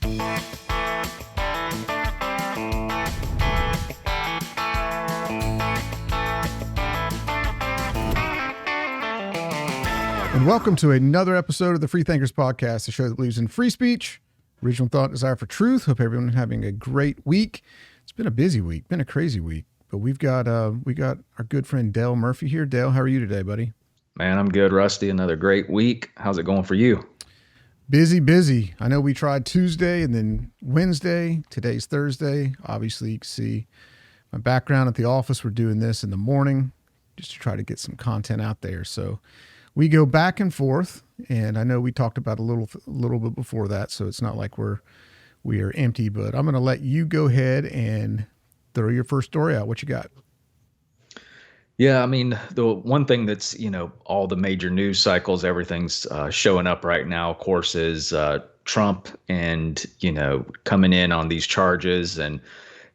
And welcome to another episode of the Free Thinkers Podcast, the show that believes in free speech, original thought, desire for truth. Hope everyone is having a great week. It's been a busy week, been a crazy week, but we got our good friend Dale Murphy here. Dale, how are you today, buddy? Man, I'm good, Rusty. Another great week. How's it going for you? Busy. I know we tried Tuesday and then Wednesday. Today's Thursday. Obviously, you can see my background at the office. We're doing this in the morning just to try to get some content out there. So we go back and forth, and I know we talked about a little bit before that, so it's not like we are empty, but I'm going to let you go ahead and throw your first story out. What you got? Yeah, I mean, the one thing that's, all the major news cycles, everything's showing up right now, of course, is Trump and, coming in on these charges. And,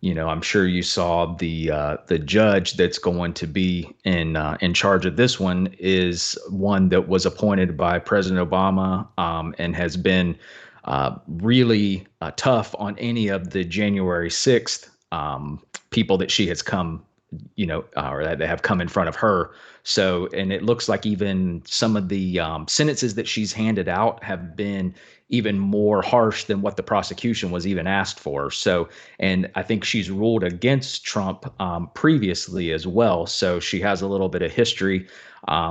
I'm sure you saw the judge that's going to be in charge of this one is one that was appointed by President Obama and has been really tough on any of the January 6th people that she has come or that they have come in front of her. So, and it looks like even some of the sentences that she's handed out have been even more harsh than what the prosecution was even asked for. So, and I think she's ruled against Trump previously as well. So she has a little bit of history.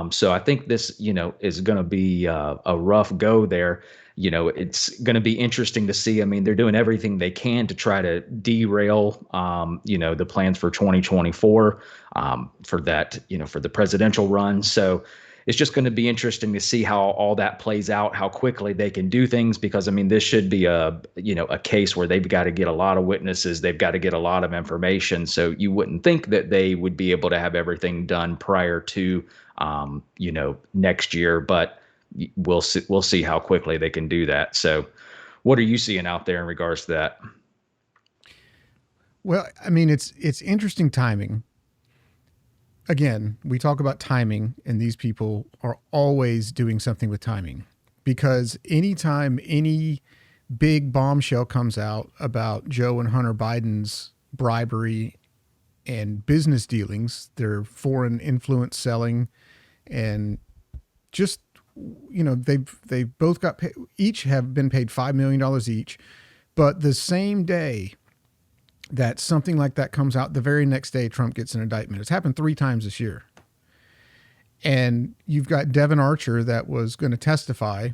So I think this, is going to be a rough go there. It's going to be interesting to see. I mean, they're doing everything they can to try to derail, the plans for 2024 for that, for the presidential run. So it's just going to be interesting to see how all that plays out, how quickly they can do things, because, I mean, this should be a case where they've got to get a lot of witnesses. They've got to get a lot of information. So you wouldn't think that they would be able to have everything done prior to, next year, but we'll see how quickly they can do that. So what are you seeing out there in regards to that? Well, I mean, it's interesting timing. Again, we talk about timing, and these people are always doing something with timing, because anytime any big bombshell comes out about Joe and Hunter Biden's bribery and business dealings, their foreign influence selling, and just, they've both got paid, each have been paid $5 million each, but the same day that something like that comes out, the very next day Trump gets an indictment. It's happened 3 times this year. And you've got Devin Archer that was going to testify,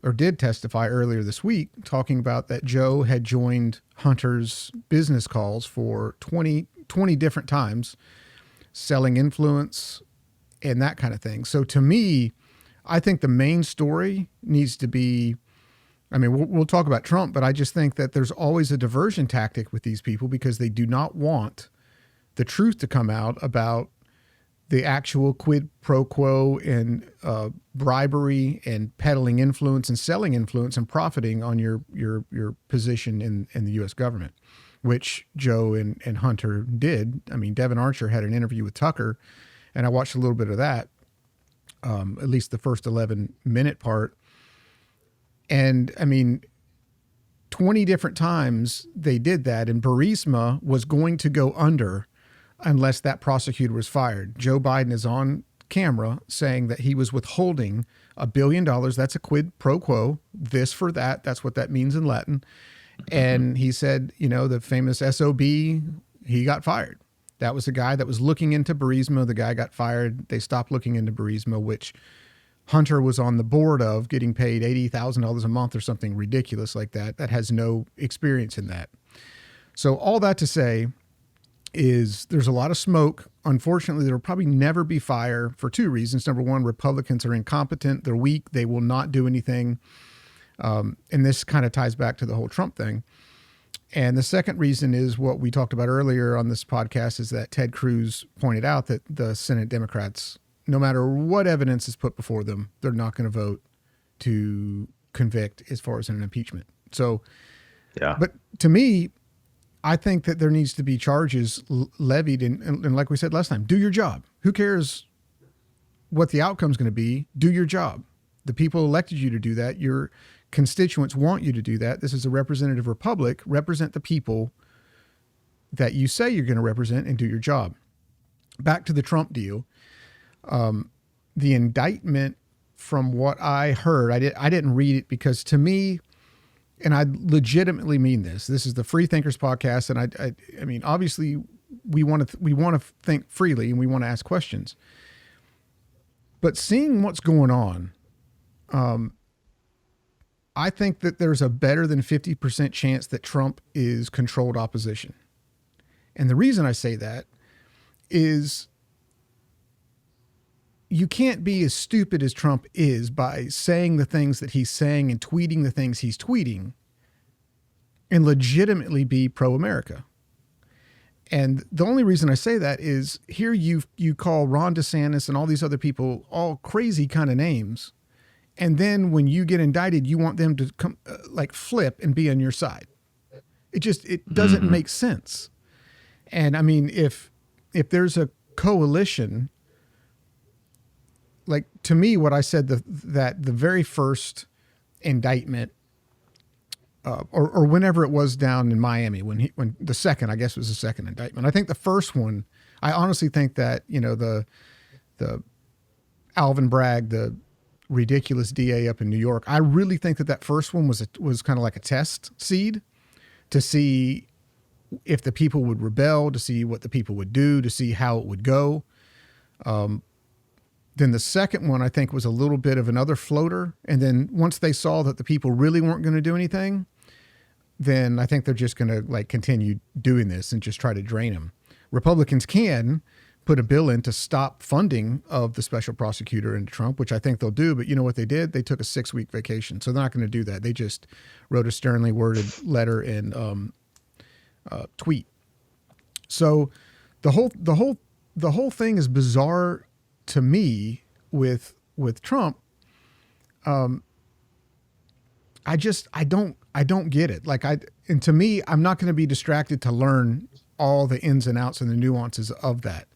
or did testify earlier this week, talking about that Joe had joined Hunter's business calls for 20 different times, selling influence and that kind of thing. So to me, I think the main story needs to be, I mean, we'll talk about Trump, but I just think that there's always a diversion tactic with these people, because they do not want the truth to come out about the actual quid pro quo and bribery and peddling influence and selling influence and profiting on your position in the U.S. government, which Joe and Hunter did. I mean, Devin Archer had an interview with Tucker, and I watched a little bit of that, at least the first 11-minute part. And I mean, 20 different times they did that, and Burisma was going to go under unless that prosecutor was fired. Joe Biden is on camera saying that he was withholding $1 billion. That's a quid pro quo, this for that. That's what that means in Latin. And he said, the famous SOB, he got fired. That was the guy that was looking into Burisma. The guy got fired. They stopped looking into Burisma, which Hunter was on the board of, getting paid $80,000 a month or something ridiculous like that. That has no experience in that. So all that to say is there's a lot of smoke. Unfortunately, there will probably never be fire for 2 reasons. Number one, Republicans are incompetent. They're weak. They will not do anything. And this kind of ties back to the whole Trump thing. And the second reason is what we talked about earlier on this podcast, is that Ted Cruz pointed out that the Senate Democrats, no matter what evidence is put before them, they're not going to vote to convict as far as an impeachment. So, yeah. But to me, I think that there needs to be charges levied. And like we said last time, do your job. Who cares what the outcome is going to be? Do your job. The people elected you to do that. You're constituents want you to do that. This is a representative republic. Represent the people that you say you're going to represent and do your job. Back to the Trump deal. The indictment, from what I heard, I didn't read it because to me, and I legitimately mean this. This is the Free Thinkers podcast, and I mean, obviously, we want to think freely and we want to ask questions. But seeing what's going on, I think that there's a better than 50% chance that Trump is controlled opposition. And the reason I say that is you can't be as stupid as Trump is by saying the things that he's saying and tweeting the things he's tweeting and legitimately be pro-America. And the only reason I say that is here you call Ron DeSantis and all these other people all crazy kind of names. And then when you get indicted, you want them to come like flip and be on your side. It doesn't make sense. And I mean, if there's a coalition, like to me, what I said, that the very first indictment, or whenever it was down in Miami, when the second, I guess was the second indictment. I think the first one, I honestly think that, you know, the Alvin Bragg, the ridiculous DA up in New York, I really think that first one was kind of like a test seed to see if the people would rebel, to see what the people would do, to see how it would go. Then the second one, I think, was a little bit of another floater. And then once they saw that the people really weren't going to do anything, then I think they're just going to like continue doing this and just try to drain them. Republicans can put a bill in to stop funding of the special prosecutor into Trump, which I think they'll do. But you know what they did? They took a 6-week vacation. So they're not going to do that. They just wrote a sternly worded letter and tweet. So the whole thing is bizarre to me with Trump. I don't get it. And to me, I'm not going to be distracted to learn all the ins and outs and the nuances of that.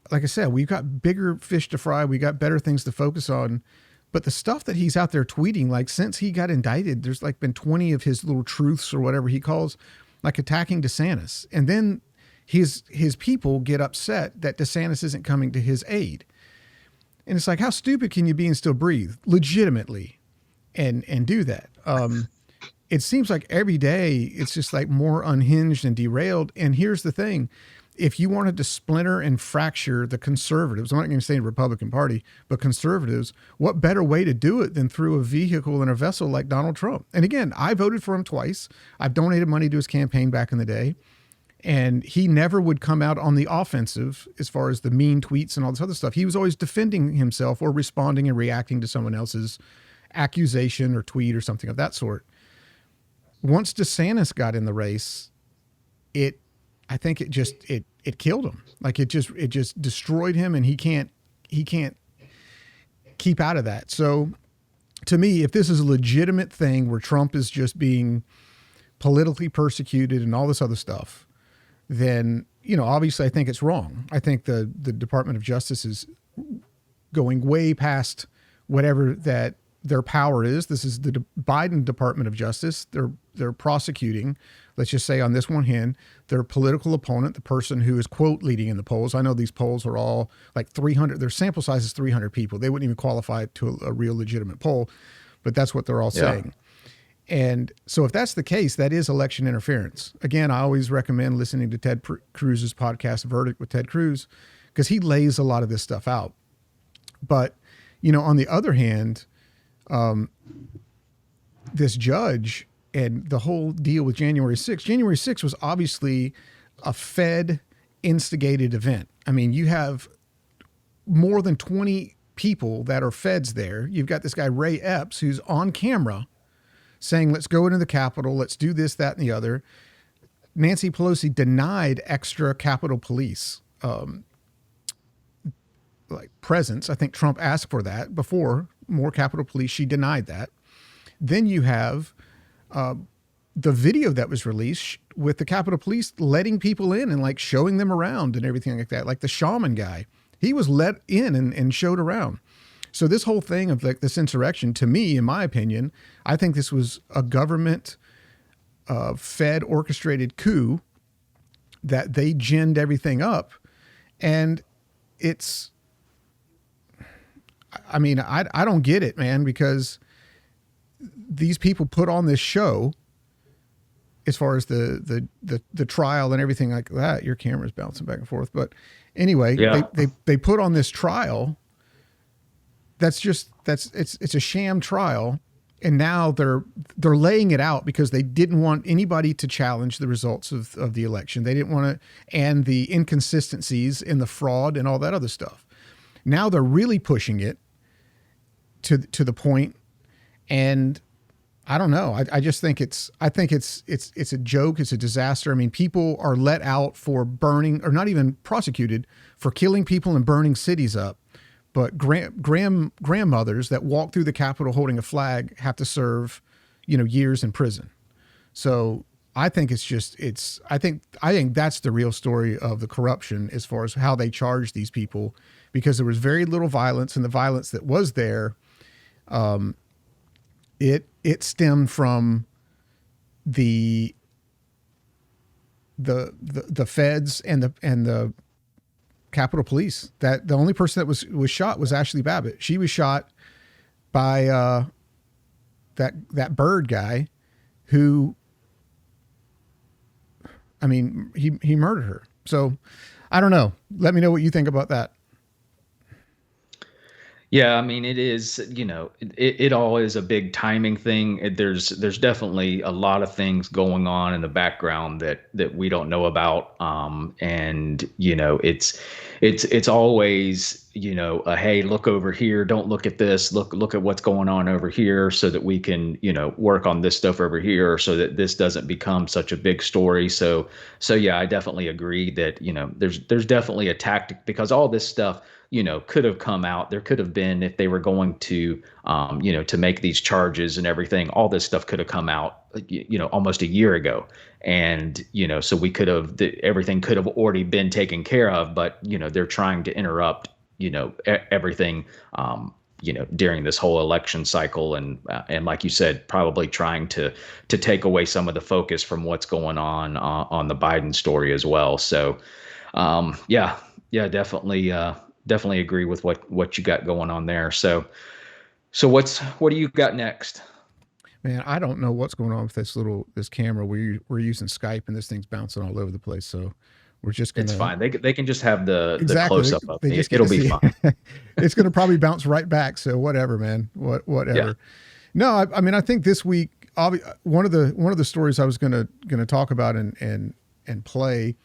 Like I said, we've got bigger fish to fry. We got better things to focus on. But the stuff that he's out there tweeting, like since he got indicted, there's like been 20 of his little truths or whatever he calls, like attacking DeSantis. And then his people get upset that DeSantis isn't coming to his aid. And it's like, how stupid can you be and still breathe legitimately and do that? It seems like every day it's just like more unhinged and derailed. And here's the thing. If you wanted to splinter and fracture the conservatives, I'm not going to say the Republican Party, but conservatives, what better way to do it than through a vehicle and a vessel like Donald Trump? And again, I voted for him twice. I've donated money to his campaign back in the day. And he never would come out on the offensive as far as the mean tweets and all this other stuff. He was always defending himself or responding and reacting to someone else's accusation or tweet or something of that sort. Once DeSantis got in the race, I think it killed him. Like it just destroyed him, and he can't keep out of that. So to me, if this is a legitimate thing where Trump is just being politically persecuted and all this other stuff, then, you know, obviously I think it's wrong. I think the Department of Justice is going way past whatever that their power is. This is the Biden Department of Justice. They're prosecuting, let's just say on this one hand, their political opponent, the person who is, quote, leading in the polls. I know these polls are all like 300. Their sample size is 300 people. They wouldn't even qualify to a real legitimate poll, but that's what they're all saying. And so if that's the case, that is election interference. Again, I always recommend listening to Ted Cruz's podcast, Verdict with Ted Cruz, because he lays a lot of this stuff out. But, you know, on the other hand, this judge and the whole deal with January 6th was obviously a Fed instigated event. I mean, you have more than 20 people that are feds there. You've got this guy, Ray Epps, who's on camera saying, let's go into the Capitol, let's do this, that, and the other. Nancy Pelosi denied extra Capitol Police presence. I think Trump asked for that before, more Capitol Police. She denied that. Then you have the video that was released with the Capitol Police letting people in and like showing them around and everything like that. Like the shaman guy, he was let in and showed around. So this whole thing of like this insurrection, to me, in my opinion, I think this was a government fed orchestrated coup that they ginned everything up. And it's, I mean, I don't get it, man, because these people put on this show as far as the trial and everything like that. Your camera's bouncing back and forth. But anyway, Yeah. they put on this trial. It's a sham trial. And now they're laying it out because they didn't want anybody to challenge the results of the election. They didn't want to, and the inconsistencies in the fraud and all that other stuff. Now they're really pushing it to the point, and I don't know. I just think it's a joke. It's a disaster. I mean, people are let out for burning, or not even prosecuted for killing people and burning cities up. But grandmothers that walk through the Capitol holding a flag have to serve, years in prison. So I think I think that's the real story of the corruption as far as how they charge these people, because there was very little violence, and the violence that was there, it stemmed from the feds and the Capitol Police. That the only person that was shot was Ashley Babbitt. She was shot by that Bird guy, who, I mean, he murdered her. So I don't know. Let me know what you think about that. Yeah, I mean, it is, it all is a big timing thing. There's definitely a lot of things going on in the background that we don't know about. And it's always, hey, look over here, don't look at this, look at what's going on over here, so that we can, work on this stuff over here, so that this doesn't become such a big story. So yeah, I definitely agree that, there's definitely a tactic, because all this stuff, could have come out. There could have been, if they were going to, to make these charges and everything, all this stuff could have come out, almost a year ago. And, so we could have, everything could have already been taken care of, but, they're trying to interrupt, everything, during this whole election cycle. And like you said, probably trying to take away some of the focus from what's going on the Biden story as well. So, yeah, definitely agree with what you got going on there. So what do you got next? Man, I don't know what's going on with this camera. We're using Skype and this thing's bouncing all over the place. So we're just gonna. It's fine. They can just have the exactly. close up of they me. just It'll be fine. It's gonna probably bounce right back. So whatever, man. Whatever. Yeah. No, I mean, I think this week, one of the stories I was gonna talk about and play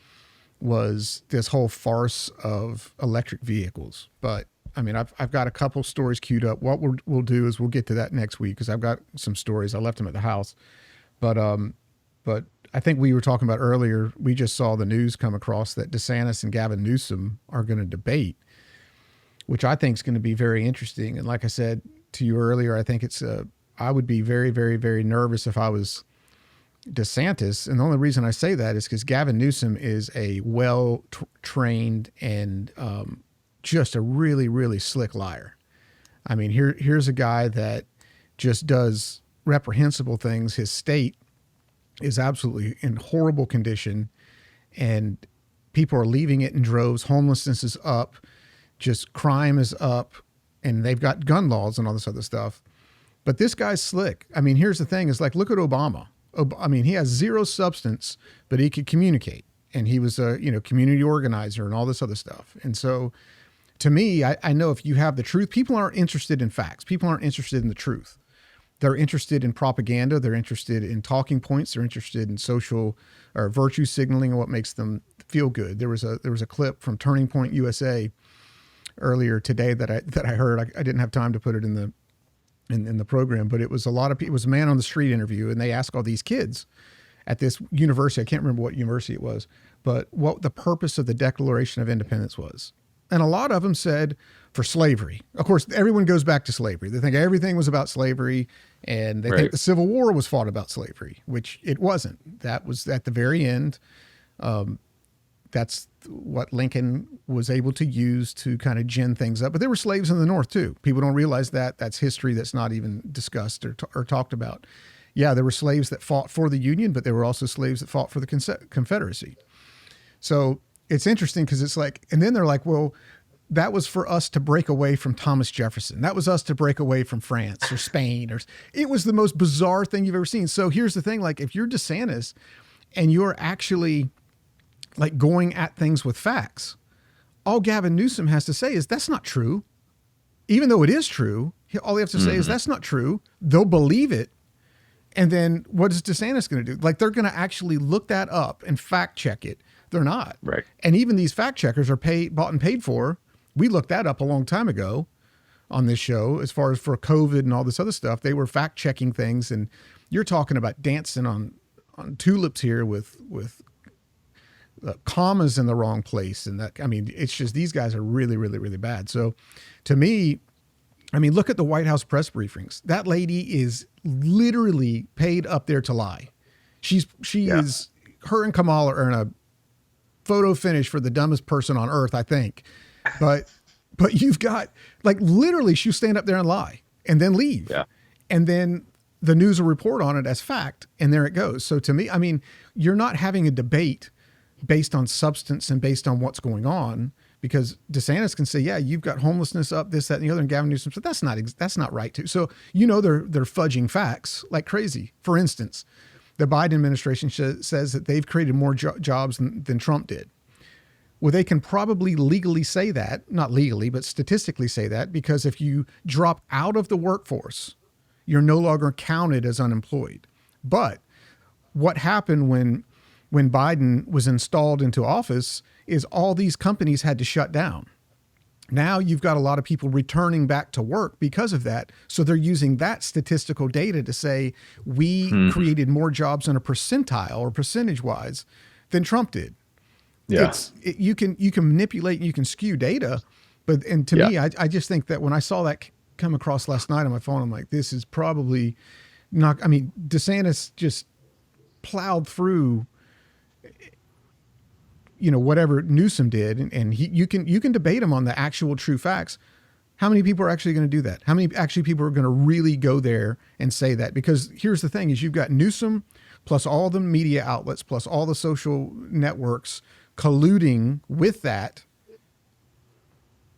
was this whole farce of electric vehicles. But I mean, I've got a couple stories queued up. What we'll do is we'll get to that next week, because I've got some stories. I left them at the house, but I think we were talking about earlier. We just saw the news come across that DeSantis and Gavin Newsom are going to debate, which I think is going to be very interesting. And like I said to you earlier, I think I would be very, very, very nervous if I was DeSantis. And the only reason I say that is because Gavin Newsom is a well-trained and just a really, really slick liar. I mean, here's a guy that just does reprehensible things. His state is absolutely in horrible condition, and people are leaving it in droves. Homelessness is up, just crime is up, and they've got gun laws and all this other stuff. But this guy's slick. I mean, here's the thing: is like, look at Obama. I mean, he has zero substance, but he could communicate, and he was a community organizer and all this other stuff. And so, to me, I know if you have the truth, people aren't interested in facts. People aren't interested in the truth. They're interested in propaganda. They're interested in talking points. They're interested in social or virtue signaling and what makes them feel good. There was a clip from Turning Point USA earlier today that I heard. I didn't have time to put it in the program, but it was a lot of people. It was a man on the street interview, and they asked all these kids at this university. I can't remember what university it was, but what the purpose of the Declaration of Independence was. And a lot of them said for slavery. Of course, everyone goes back to slavery. They think everything was about slavery, and they think the Civil War was fought about slavery, which it wasn't. That was at the very end. that's what Lincoln was able to use to kind of gin things up. But there were slaves in the North too. People don't realize that. That's history that's not even discussed or talked about. Yeah, there were slaves that fought for the Union, but there were also slaves that fought for the Confederacy. So it's interesting because it's like, and then they're like, well, that was for us to break away from Thomas Jefferson. That was us to break away from France or Spain. Or it was the most bizarre thing you've ever seen. So here's the thing, like if you're DeSantis and you're actually like going at things with facts, all Gavin Newsom has to say is that's not true. Even though it is true, all they have to say is that's not true. They'll believe it. And then what is DeSantis going to do? Like they're going to actually look that up and fact check it. They're not. Right. And even these fact checkers are bought and paid for. We looked that up a long time ago on this show, as far as for COVID and all this other stuff. They were fact checking things, and you're talking about dancing on tulips here with commas in the wrong place. And that, I mean, it's just, these guys are really, really, really bad. So to me, I mean, look at the White House press briefings. That lady is literally paid up there to lie. She is, her and Kamala are in a photo finish for the dumbest person on earth, I think. But you've got, like, literally she'll stand up there and lie and then leave. Yeah. And then the news will report on it as fact. And there it goes. So to me, I mean, you're not having a debate based on substance and based on what's going on, because DeSantis can say, yeah, you've got homelessness up, this, that, and the other. And Gavin Newsom said, that's not right too. So, they're fudging facts like crazy. For instance, the Biden administration says that they've created more jobs than Trump did. Well, they can probably legally say that, not legally, but statistically say that, because if you drop out of the workforce, you're no longer counted as unemployed. But what happened when Biden was installed into office is all these companies had to shut down. Now you've got a lot of people returning back to work because of that. So they're using that statistical data to say we created more jobs on a percentile or percentage wise than Trump did. Yeah. You can manipulate and you can skew data, but to me, I just think that when I saw that come across last night on my phone, I'm like, this is probably not. I mean, DeSantis just plowed through, whatever Newsom did, and you can debate him on the actual true facts. How many people are actually going to do that? How many actually people are going to really go there and say that? Because here's the thing: is you've got Newsom plus all the media outlets plus all the social networks colluding with that.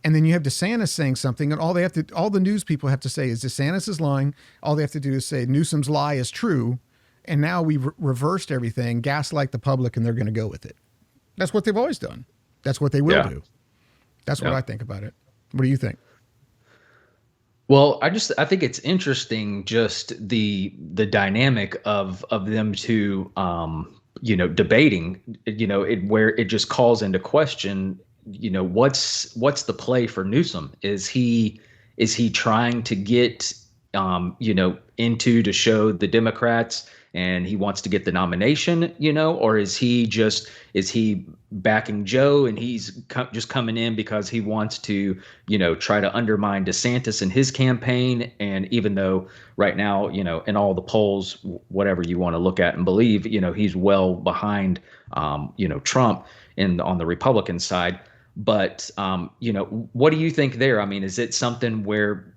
And then you have DeSantis saying something, and all the news people have to say is DeSantis is lying. All they have to do is say Newsom's lie is true. And now we've reversed everything, gaslight the public, and they're going to go with it. That's what they've always done. That's what they will do. That's what I think about it. What do you think? Well, I think it's interesting, just the dynamic of them two, debating, where it just calls into question, what's the play for Newsom? Is he trying to get, into to show the Democrats and he wants to get the nomination, or is he backing Joe and he's just coming in because he wants to, try to undermine DeSantis and his campaign? And even though right now, in all the polls, whatever you want to look at and believe, he's well behind, Trump on the Republican side. But, what do you think there? I mean, is it something where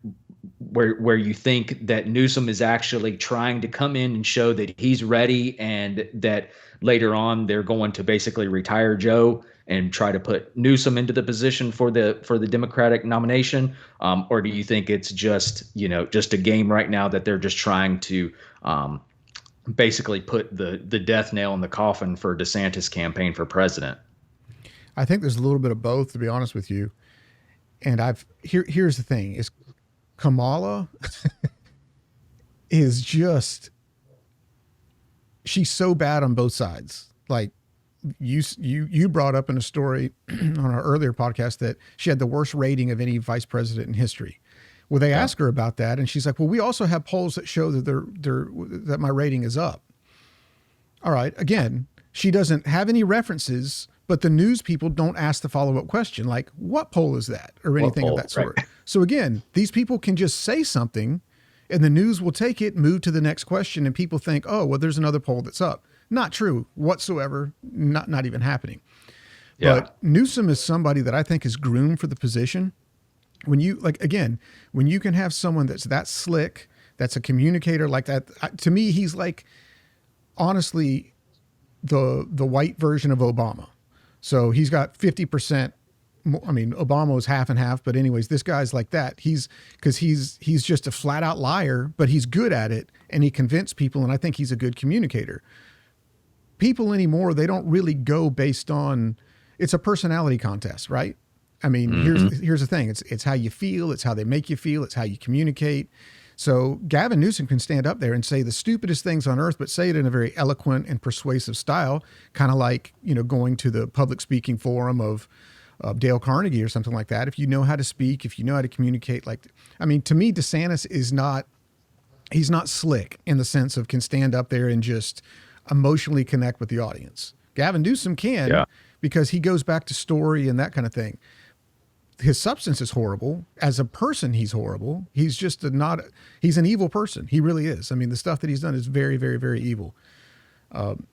you think that Newsom is actually trying to come in and show that he's ready, and that later on they're going to basically retire Joe and try to put Newsom into the position for the Democratic nomination? Or do you think it's just a game right now that they're just trying to basically put the death nail in the coffin for DeSantis' campaign for president? I think there's a little bit of both, to be honest with you. And here's the thing: is Kamala is just, she's so bad on both sides. Like you brought up in a story on our earlier podcast that she had the worst rating of any vice president in history. Well, they asked her about that, and she's like, well, we also have polls that show that that my rating is up. All right. Again, she doesn't have any references, but the news people don't ask the follow-up question, like, what poll is that, or anything of that sort. Right. So again, these people can just say something and the news will take it, move to the next question, and people think, oh, well, there's another poll that's up. Not true whatsoever. Not even happening. Yeah. But Newsom is somebody that I think is groomed for the position. When you like again, when you can have someone that's that slick, that's a communicator like that, to me, he's like honestly the white version of Obama. So he's got 50%. I mean, Obama was half and half, but anyways, this guy's like that. He's just a flat out liar, but he's good at it and he convinced people. And I think he's a good communicator. People anymore, they don't really go based on, it's a personality contest, right? I mean, here's the thing. It's how you feel. It's how they make you feel. It's how you communicate. So Gavin Newsom can stand up there and say the stupidest things on earth, but say it in a very eloquent and persuasive style, kind of like, going to the public speaking forum of Dale Carnegie or something like that. If you know how to speak, if you know how to communicate, I mean, to me, DeSantis he's not slick in the sense of can stand up there and just emotionally connect with the audience. Gavin Newsom can because he goes back to story and that kind of thing. His substance is horrible. As a person, he's horrible. He's just he's an evil person. He really is. I mean, the stuff that he's done is very, very, very evil.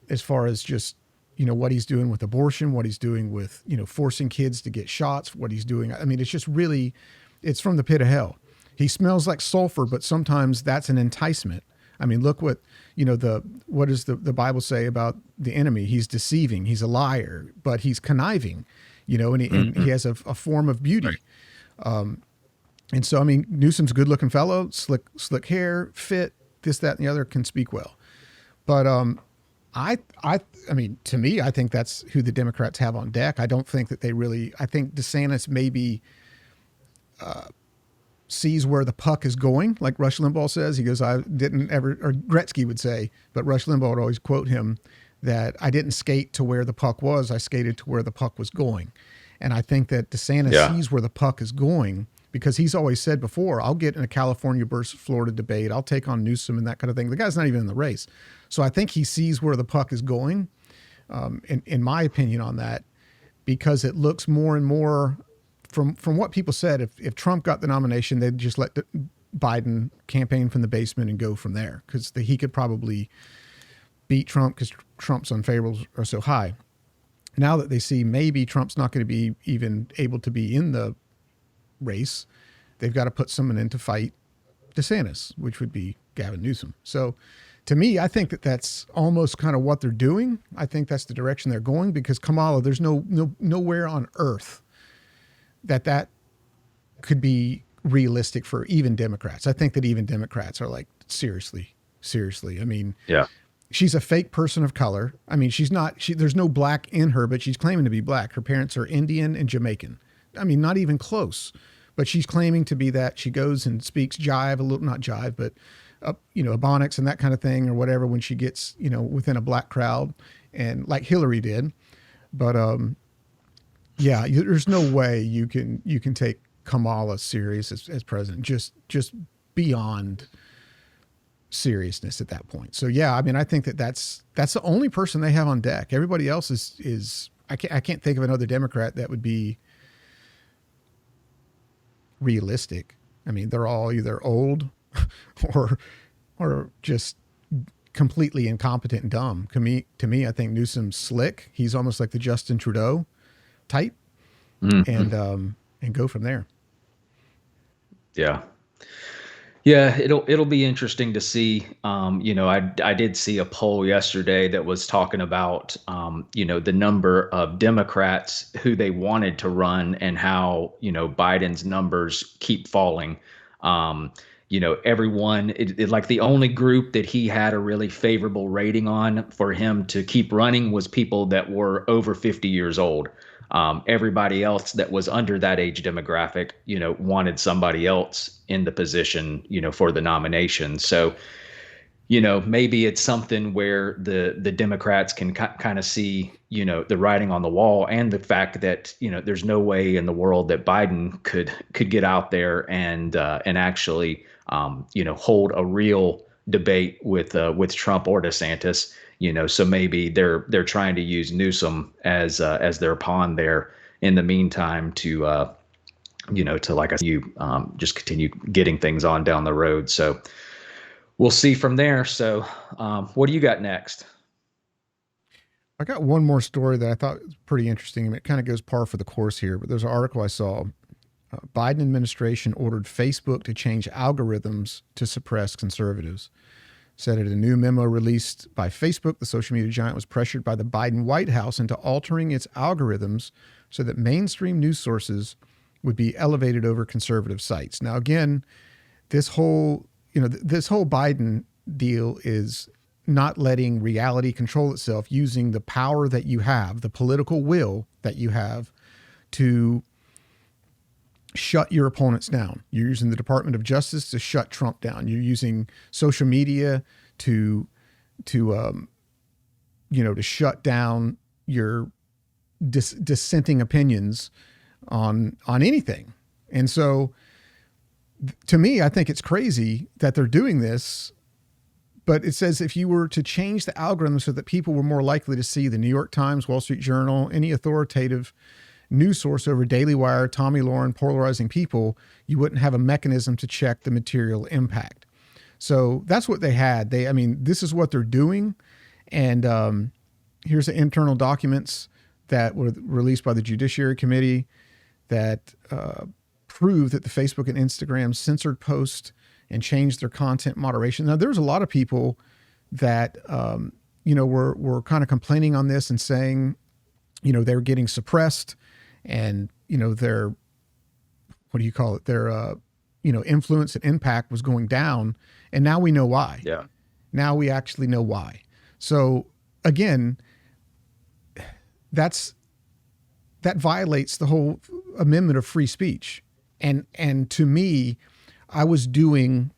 As far as just, what he's doing with abortion, what he's doing with, forcing kids to get shots, what he's doing. I mean, it's just really, it's from the pit of hell. He smells like sulfur, but sometimes that's an enticement. I mean, look what, what does the Bible say about the enemy? He's deceiving, he's a liar, but he's conniving. And he has a form of beauty. Right. And so, I mean, Newsom's a good looking fellow, slick hair, fit, this, that, and the other, can speak well. But I mean, to me, I think that's who the Democrats have on deck. I don't think that I think DeSantis maybe sees where the puck is going. Like Rush Limbaugh says, he goes, I didn't ever, or Gretzky would say, but Rush Limbaugh would always quote him, that I didn't skate to where the puck was. I skated to where the puck was going. And I think that DeSantis sees where the puck is going because he's always said before, I'll get in a California versus Florida debate. I'll take on Newsom and that kind of thing. The guy's not even in the race. So I think he sees where the puck is going, in my opinion on that, because it looks more and more from what people said, if Trump got the nomination, they'd just let Biden campaign from the basement and go from there because he could probably beat Trump because Trump's unfavorables are so high. Now that they see maybe Trump's not going to be even able to be in the race, they've got to put someone in to fight DeSantis, which would be Gavin Newsom. So to me, I think that that's almost kind of what they're doing. I think that's the direction they're going because Kamala, there's nowhere on earth that could be realistic for even Democrats. I think that even Democrats are like, seriously. I mean, she's a fake person of color. I mean, there's no black in her, but she's claiming to be black. Her parents are Indian and Jamaican. I mean, not even close, but she's claiming to be that. She goes and speaks jive, not jive, but, Ebonics and that kind of thing or whatever when she gets, within a black crowd and like Hillary did. But, there's no way you can take Kamala serious as president, just beyond seriousness at that point. So I mean, I think that's the only person they have on deck. Everybody else is I can't think of another Democrat that would be realistic. I mean, they're all either old or just completely incompetent and dumb. To me, I think Newsom's slick. He's almost like the Justin Trudeau type, and go from there. Yeah. Yeah, it'll be interesting to see. I did see a poll yesterday that was talking about the number of Democrats who they wanted to run and how Biden's numbers keep falling. Everyone like the only group that he had a really favorable rating on for him to keep running was people that were over 50 years old. Everybody else that was under that age demographic, wanted somebody else in the position, for the nomination. So, maybe it's something where the Democrats can kind of see, the writing on the wall and the fact that, there's no way in the world that Biden could get out there and actually, hold a real debate with Trump or DeSantis. So maybe they're trying to use Newsom as their pawn there in the meantime to like I said, just continue getting things on down the road. So we'll see from there. So what do you got next? I got one more story that I thought was pretty interesting, and it kind of goes par for the course here. But there's an article I saw. Biden administration ordered Facebook to change algorithms to suppress conservatives. Said in a new memo released by Facebook, the social media giant was pressured by the Biden White House into altering its algorithms so that mainstream news sources would be elevated over conservative sites. Now, again, this whole Biden deal is not letting reality control itself, using the power that you have, the political will that you have to shut your opponents down. You're using the Department of Justice to shut Trump down. You're using social media to shut down your dissenting opinions on anything. And so to me, I think it's crazy that they're doing this, but it says if you were to change the algorithm so that people were more likely to see the New York Times, Wall Street Journal, any authoritative news source over Daily Wire, Tommy Lauren, polarizing people, you wouldn't have a mechanism to check the material impact. So that's what they had. This is what they're doing. And here's the internal documents that were released by the Judiciary Committee that prove that the Facebook and Instagram censored posts and changed their content moderation. Now, there's a lot of people that, were kind of complaining on this and saying, they're getting suppressed and, their, their, influence and impact was going down. And now we know why. Yeah. Now we actually know why. So again, that violates the whole amendment of free speech. And to me, I was doing,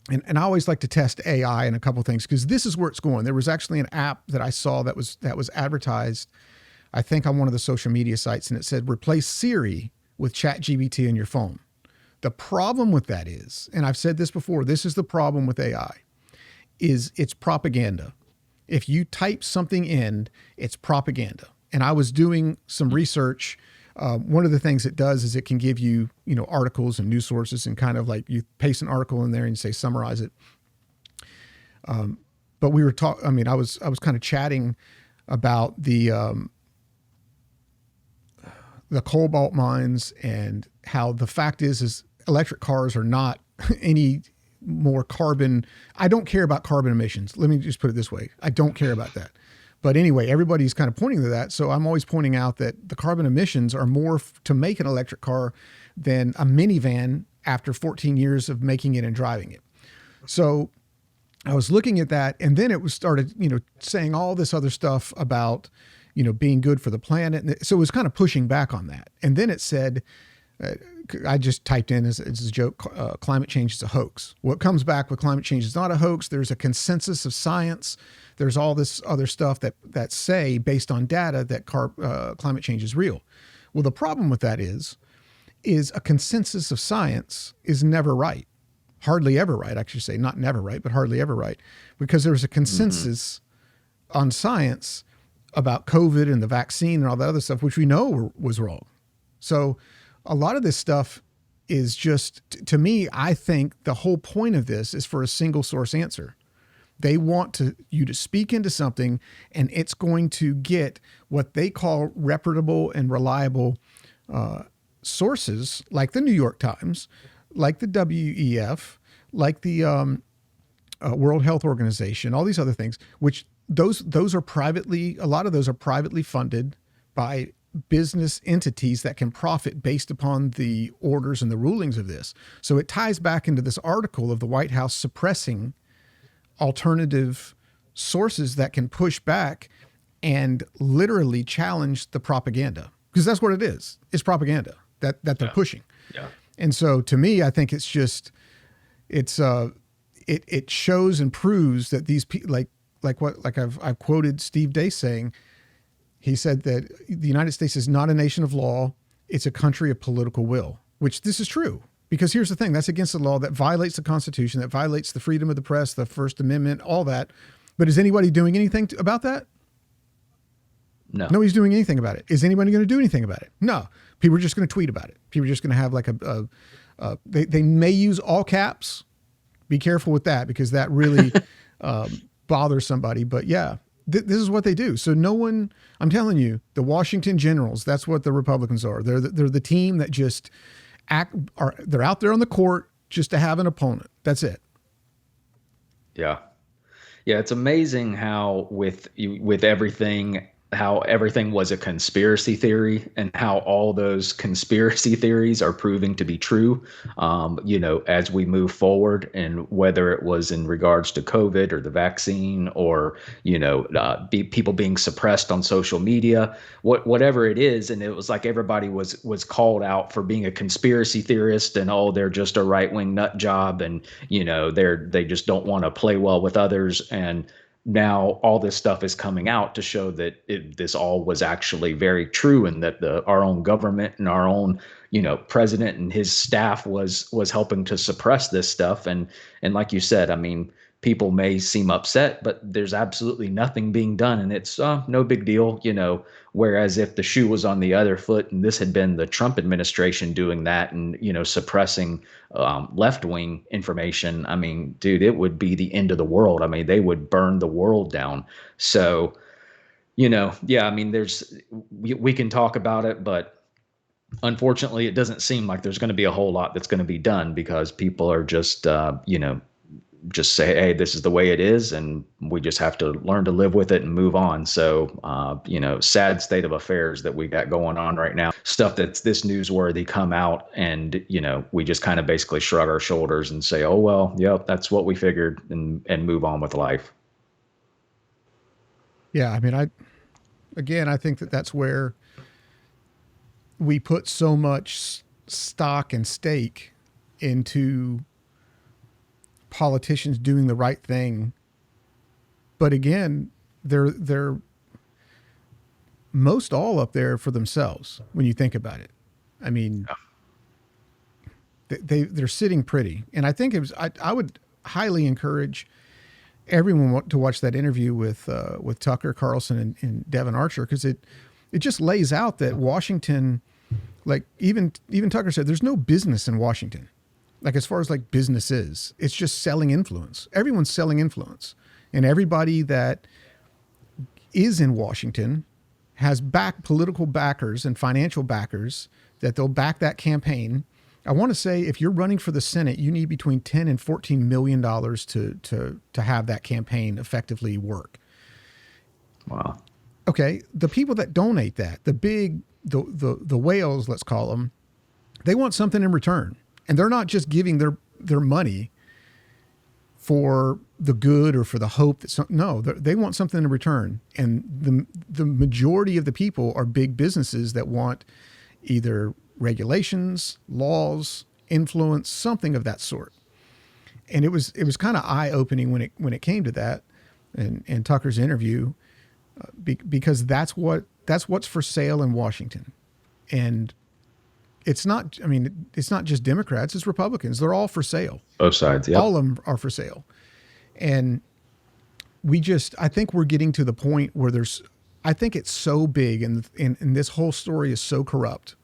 and I always like to test AI in a couple of things, because this is where it's going. There was actually an app that I saw that was advertised, I think, on one of the social media sites, and it said, replace Siri with ChatGPT in your phone. The problem with that is, and I've said this before, this is the problem with AI, is it's propaganda. If you type something in, it's propaganda. And I was doing some research. One of the things it does is it can give you, articles and news sources, and kind of like you paste an article in there and you say, summarize it. But we were I was kind of chatting about the cobalt mines, and how the fact is electric cars are not any more carbon. I don't care about carbon emissions. Let me just put it this way. I don't care about that. But anyway, everybody's kind of pointing to that. So I'm always pointing out that the carbon emissions are more to make an electric car than a minivan after 14 years of making it and driving it. So I was looking at that, and then it was started, saying all this other stuff about, being good for the planet. So it was kind of pushing back on that. And then it said, I just typed in as a joke, climate change is a hoax. What comes back with climate change is not a hoax. There's a consensus of science. There's all this other stuff that say, based on data, that climate change is real. Well, the problem with that is a consensus of science is never right. Hardly ever right. I should say, not never right, but hardly ever right. Because there's a consensus on science about COVID and the vaccine and all that other stuff, which we know was wrong. So a lot of this stuff is just, to me, I think the whole point of this is for a single source answer. They want you to speak into something, and it's going to get what they call reputable and reliable sources, like the New York Times, like the WEF, like the World Health Organization, all these other things, which those are privately, a lot of those are privately funded by business entities that can profit based upon the orders and the rulings of this. So it ties back into this article of the White House suppressing alternative sources that can push back and literally challenge the propaganda, because that's what it is. It's propaganda that they're pushing. Yeah. And so to me, I think it's just, it shows and proves that these people, like I've quoted Steve Day saying, he said that the United States is not a nation of law. It's a country of political will, which this is true. Because here's the thing, that's against the law, that violates the Constitution, that violates the freedom of the press, the First Amendment, all that. But is anybody doing anything about that? No. Nobody's doing anything about it. Is anybody going to do anything about it? No. People are just going to tweet about it. People are just going to have like they may use all caps. Be careful with that, because that really bothers somebody. But yeah, This is what they do. So no one, I'm telling you, the Washington Generals, that's what the Republicans are. They're the team that just they're out there on the court just to have an opponent. That's it. Yeah. Yeah, it's amazing how with everything, how everything was a conspiracy theory, and how all those conspiracy theories are proving to be true. As we move forward, and whether it was in regards to COVID or the vaccine, or people being suppressed on social media, whatever it is, and it was like everybody was called out for being a conspiracy theorist, and they're just a right wing nut job, and they just don't want to play well with others. And now all this stuff is coming out to show that this all was actually very true, and that our own government and our own president and his staff was helping to suppress this stuff. And like you said, I mean, people may seem upset, but there's absolutely nothing being done, and it's no big deal. Whereas if the shoe was on the other foot, and this had been the Trump administration doing that, and suppressing left-wing information, I mean, dude, it would be the end of the world. I mean, they would burn the world down. So, yeah, I mean, we can talk about it, but unfortunately, it doesn't seem like there's going to be a whole lot that's going to be done, because people are just just say, hey, this is the way it is, and we just have to learn to live with it and move on. So, sad state of affairs that we got going on right now. Stuff that's this newsworthy come out, and, we just kind of basically shrug our shoulders and say, oh, well, yep, that's what we figured, and move on with life. Yeah. I mean, I think that's where we put so much stock and stake into politicians doing the right thing. But again, they're most all up there for themselves when you think about it. I mean, they're sitting pretty. And I think I would highly encourage everyone to watch that interview with Tucker Carlson and Devin Archer, because it just lays out that Washington, like even Tucker said, there's no business in Washington. Like, as far as like business is, it's just selling influence. Everyone's selling influence, and everybody that is in Washington has political backers and financial backers that they'll back that campaign. I want to say, if you're running for the Senate, you need between $10 and $14 million to have that campaign effectively work. Wow. Okay. The people that donate that, the whales, let's call them, they want something in return. And they're not just giving their money for the good or for the hope that they want something in return. And the majority of the people are big businesses that want either regulations, laws, influence, something of that sort. And it was kind of eye opening when it came to that, and Tucker's interview, because that's what's for sale in Washington. And it's not just Democrats, it's Republicans. They're all for sale. Both sides, yeah. All of them are for sale. And I think we're getting to the point where I think it's so big, and this whole story is so corrupt,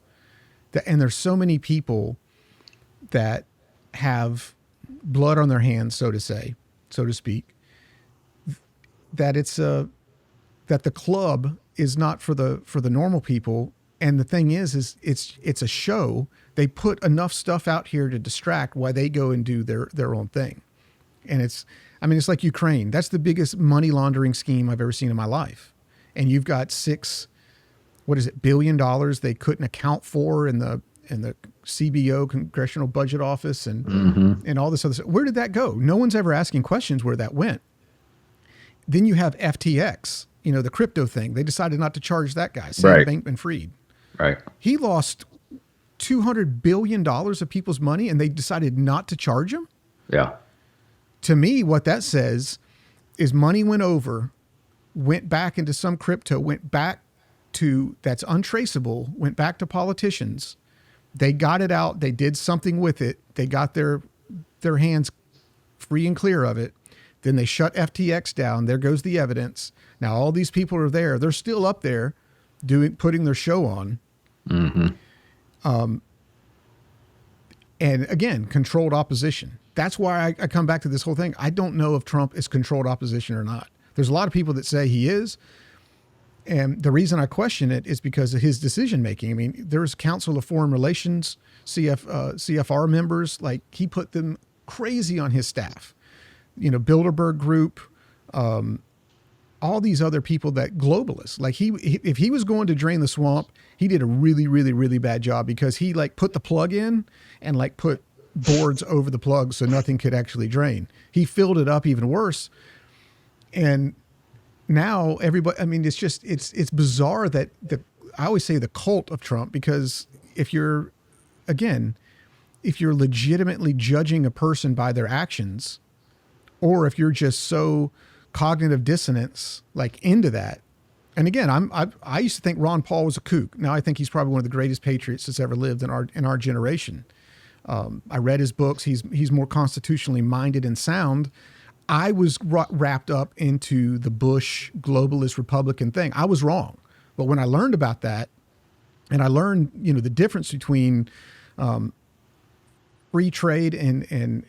and there's so many people that have blood on their hands, so to speak, that that the club is not for the normal people. And the thing is it's a show. They put enough stuff out here to distract while they go and do their own thing. And it's like Ukraine. That's the biggest money laundering scheme I've ever seen in my life. And you've got $6 billion they couldn't account for in the CBO, Congressional Budget Office, and all this other stuff. Where did that go? No one's ever asking questions where that went. Then you have FTX, the crypto thing. They decided not to charge that guy, Sam Bankman-Fried. Right. He lost $200 billion of people's money, and they decided not to charge him. Yeah. To me, what that says is money went back into some crypto, that's untraceable, went back to politicians. They got it out. They did something with it. They got their hands free and clear of it. Then they shut FTX down. There goes the evidence. Now all these people are there. They're still up there putting their show on. Mm-hmm. And again, controlled opposition. That's why I come back to this whole thing. I don't know if Trump is controlled opposition or not. There's a lot of people that say he is. And the reason I question it is because of his decision making. I mean, there's Council of Foreign Relations, CFR members, like he put them crazy on his staff. You know, Bilderberg Group, all these other people that globalists. Like if he was going to drain the swamp, he did a really, really, really bad job because he like put the plug in and like put boards over the plug so nothing could actually drain. He filled it up even worse. And now everybody, I mean, it's bizarre that I always say the cult of Trump, because if you're legitimately judging a person by their actions, or if you're just so cognitive dissonance, like into that. And again, I used to think Ron Paul was a kook. Now I think he's probably one of the greatest patriots that's ever lived in our generation. I read his books. He's more constitutionally minded and sound. I was wrapped up into the Bush globalist Republican thing. I was wrong. But when I learned about that, and I learned, you know, the difference between free trade and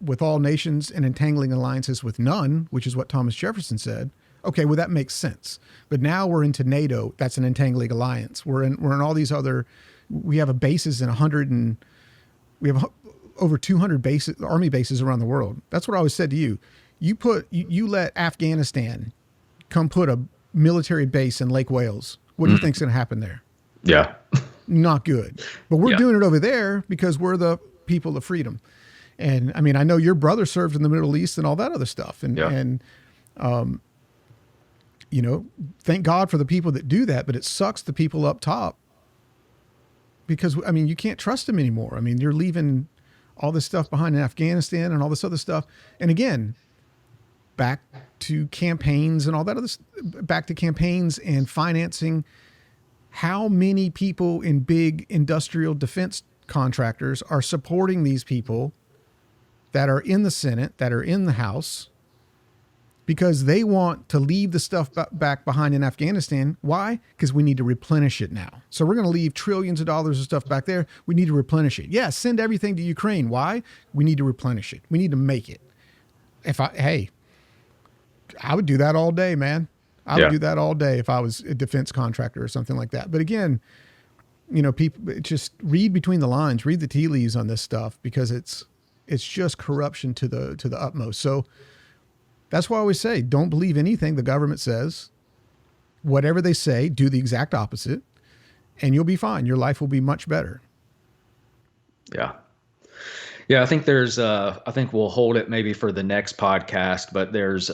with all nations and entangling alliances with none, which is what Thomas Jefferson said. Okay, well, that makes sense. But now we're into NATO. That's an entangling alliance. We're in all these other. We have a bases in we have over 200 bases, army bases around the world. That's what I always said to you. You let Afghanistan come put a military base in Lake Wales. What do you think's going to happen there? Yeah. Not good. But we're doing it over there because we're the people of freedom. And I mean, I know your brother served in the Middle East and all that other stuff. And you know, thank God for the people that do that, but it sucks the people up top because, I mean, you can't trust them anymore. I mean, you're leaving all this stuff behind in Afghanistan and all this other stuff. And again, back to campaigns and all that other, back to campaigns and financing. How many people in big industrial defense contractors are supporting these people that are in the Senate, that are in the House, because they want to leave the stuff back behind in Afghanistan. Why? Because we need to replenish it now. So we're going to leave trillions of dollars of stuff back there. We need to replenish it. Yeah, send everything to Ukraine. Why? We need to replenish it. We need to make it. I would do that all day, man. I would do that all day if I was a defense contractor or something like that. But again, you know, people just read between the lines, read the tea leaves on this stuff, because it's just corruption to the utmost. So that's why I always say, don't believe anything the government says. Whatever they say, do the exact opposite, and you'll be fine. Your life will be much better. Yeah. Yeah, I think I think we'll hold it maybe for the next podcast, but there's,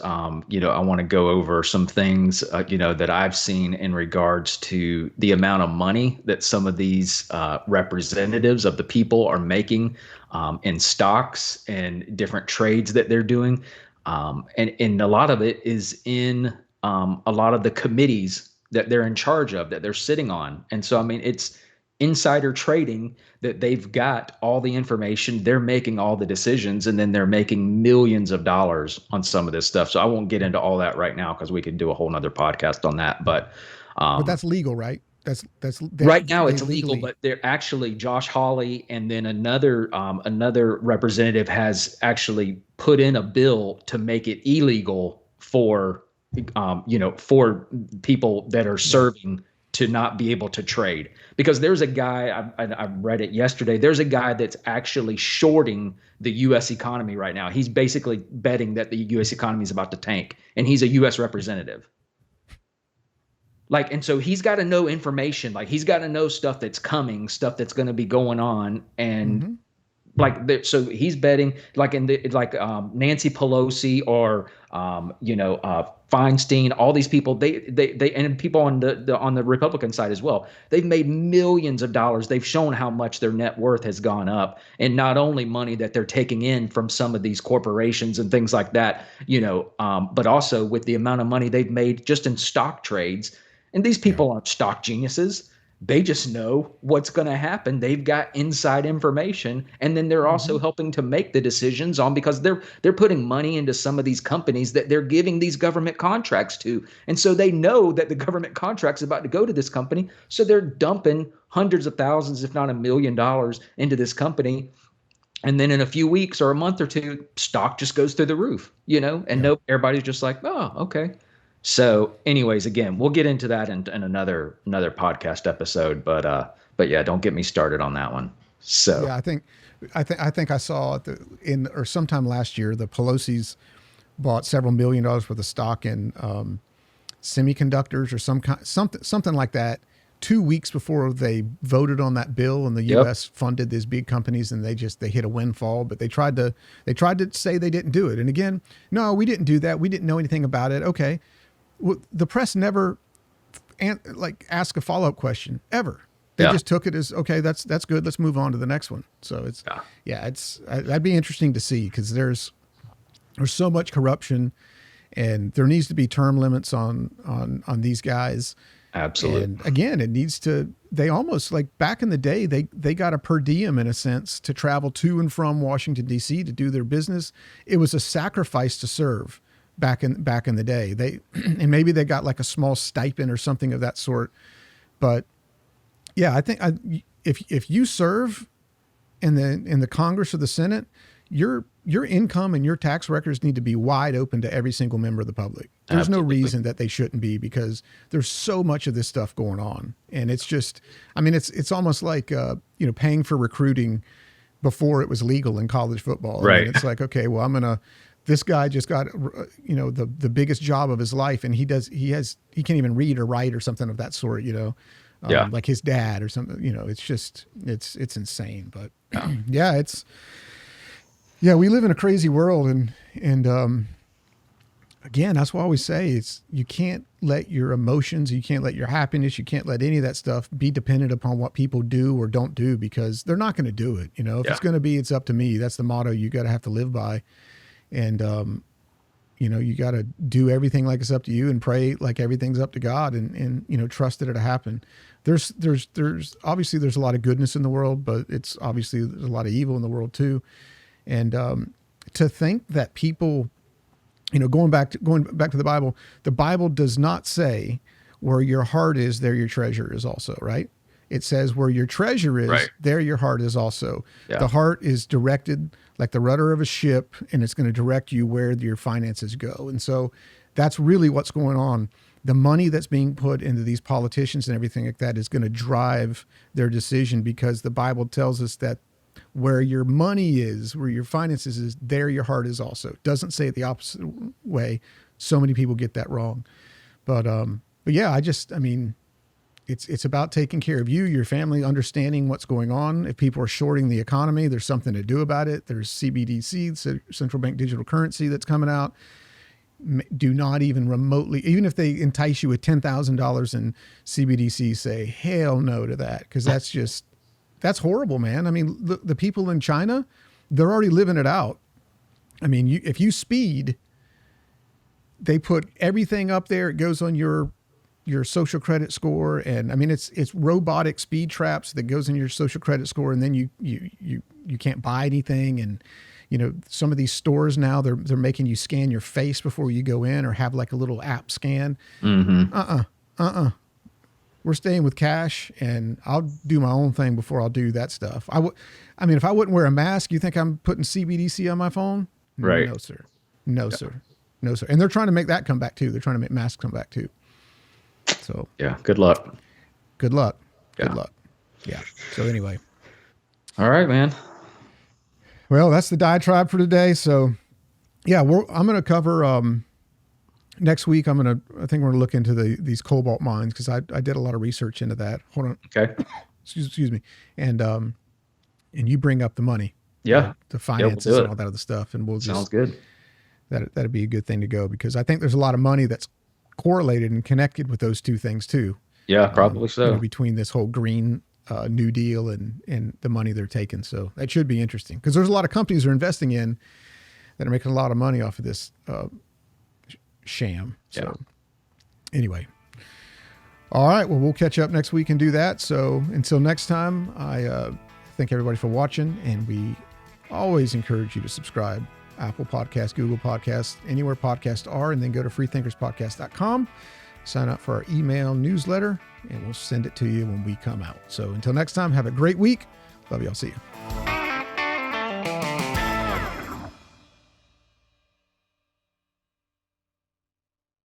you know, I want to go over some things, you know, that I've seen in regards to the amount of money that some of these representatives of the people are making in stocks and different trades that they're doing. And a lot of it is in a lot of the committees that they're in charge of, that they're sitting on. And so, I mean, it's insider trading that they've got all the information, they're making all the decisions, and then they're making millions of dollars on some of this stuff. So I won't get into all that right now because we could do a whole nother podcast on that. But that's legal, right? That's right now it's legal, but they're actually Josh Hawley and then another representative has actually put in a bill to make it illegal for for people that are serving to not be able to trade. Because there's a guy, I read it yesterday, there's a guy that's actually shorting the U.S. economy right now. He's basically betting that the U.S. economy is about to tank, and he's a U.S. representative. Like, and so he's got to know information. Like, he's got to know stuff that's coming, stuff that's going to be going on, and so he's betting like Nancy Pelosi or Feinstein, all these people, they and people on the Republican side as well. They've made millions of dollars. They've shown how much their net worth has gone up, and not only money that they're taking in from some of these corporations and things like that, but also with the amount of money they've made just in stock trades. And these people aren't stock geniuses. They just know what's going to happen. They've got inside information, and then they're also helping to make the decisions on, because they're putting money into some of these companies that they're giving these government contracts to. And so they know that the government contract's about to go to this company. So they're dumping hundreds of thousands, if not $1 million into this company And then in a few weeks or a month or two, stock just goes through the roof, and Yeah. no, everybody's just like, oh, okay. So anyways, again, we'll get into that in another podcast episode, but yeah, don't get me started on that one. So Yeah, I think I saw or sometime last year the Pelosi's bought several $1 million worth of stock in semiconductors or something like that 2 weeks before they voted on that bill and the yep. U.S. funded these big companies, and they hit a windfall. But they tried to say they didn't do it. And again, no, we didn't do that. We didn't know anything about it. Okay, well, the press never ask a follow-up question ever. They just took it as, okay, that's good. Let's move on to the next one. So that'd be interesting to see, because there's so much corruption, and there needs to be term limits on these guys. Absolutely. And again, they almost, like back in the day, they got a per diem in a sense to travel to and from Washington, D.C. to do their business. It was a sacrifice to serve back in the day. And maybe they got like a small stipend or something of that sort. But yeah, I think if you serve in the Congress or the Senate, your income and your tax records need to be wide open to every single member of the public. There's Absolutely. no reason that they shouldn't be, because there's so much of this stuff going on. And it's just, I mean, it's almost like, paying for recruiting before it was legal in college football. Right. I mean, it's like, okay, well, this guy just got, the biggest job of his life, and he can't even read or write or something of that sort, like his dad or something, it's just, it's insane. But yeah, we live in a crazy world, and again, that's why I always say you can't let your emotions, you can't let your happiness, you can't let any of that stuff be dependent upon what people do or don't do, because they're not going to do it. If it's going to be, it's up to me. That's the motto you got to have to live by. And, you got to do everything like it's up to you, and pray like everything's up to God, and trust that it'll happen. There's obviously there's a lot of goodness in the world, but it's obviously there's a lot of evil in the world too. And to think that people, going back to the Bible does not say where your heart is, there your treasure is also, right? It says where your treasure is, right, there your heart is also. Yeah. The heart is directed like the rudder of a ship, and it's going to direct you where your finances go. And so that's really what's going on. The money that's being put into these politicians and everything like that is going to drive their decision, because the Bible tells us that where your money is, where your finances is, there your heart is also. It doesn't say it the opposite way. So many people get that wrong. But yeah, it's about taking care of you, your family, understanding what's going on. If people are shorting the economy, there's something to do about it. There's CBDC, central bank digital currency, that's coming out. Do not even remotely, even if they entice you with $10,000 in CBDC, say hell no to that, because that's horrible, man. I mean, the people in China, they're already living it out. I mean, if you speed, they put everything up there. It goes on your social credit score, and I mean, it's robotic speed traps that goes in your social credit score, and then you can't buy anything. And some of these stores now, they're making you scan your face before you go in, or have like a little app scan. Mm-hmm. We're staying with cash, and I'll do my own thing before I'll do that stuff. If I wouldn't wear a mask, you think I'm putting CBDC on my phone? Right. No, sir. No, sir. No, sir. And they're trying to make that come back too. They're trying to make masks come back too. So yeah, good luck. Good luck. Yeah. Good luck. Yeah. So anyway. All right, man. Well, that's the diatribe for today. So yeah, I'm going to cover, next week, I think we're going to look into these cobalt mines, because I did a lot of research into that. Hold on. Okay. Excuse me. And you bring up the money. Yeah. The finances and all that other stuff. And Sounds good. That'd be a good thing to go, because I think there's a lot of money that's correlated and connected with those two things too. Yeah, probably so. Between this whole green New Deal and the money they're taking. So that should be interesting, because there's a lot of companies are investing in that are making a lot of money off of this sham. So anyway. All right. Well, we'll catch up next week and do that. So until next time, I thank everybody for watching, and we always encourage you to subscribe. Apple Podcasts, Google Podcasts, anywhere podcasts are, and then go to freethinkerspodcast.com, sign up for our email newsletter, and we'll send it to you when we come out. So until next time, have a great week. Love y'all. See you.